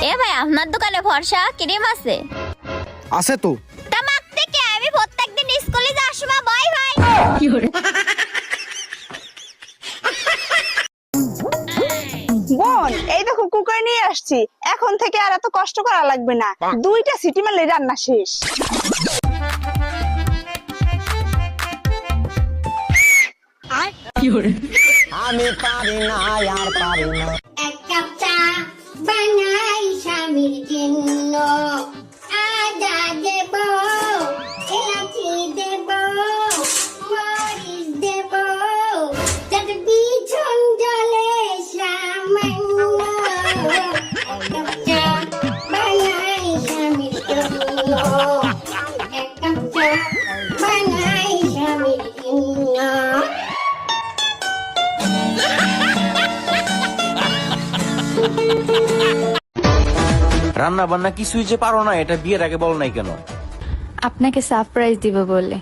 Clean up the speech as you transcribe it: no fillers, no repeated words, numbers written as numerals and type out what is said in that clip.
এ ভাই, আপনার দোকানে ফর্সা ক্রিম আছে? আছে তো। তা মাখতে কি? আমি প্রত্যেকদিন স্কুলে যাওয়ার সময় বই ভাই। বোন, এই দেখো কুকার নিয়ে আসছি। এখন থেকে আর এত কষ্ট করা লাগবে না, 2টা সিটি মারলে রান্না শেষ। আমি পারি না আর পারি না। এক কাপ চা বানাই স্বামীর জন্য, আদা দেব, এলাচি দেব, মরিচ দেব, যাতে বিছন জলে সামান্য। এক কাপ চা বানাই স্বামীর জন্য, এক কাপ চা বানাই স্বামীর জন্য। রান্না বান্না কিছুই যে পারো না, এটা বিয়ের আগে বল নাই কেন? আপনাকে সারপ্রাইজ দিব বলে।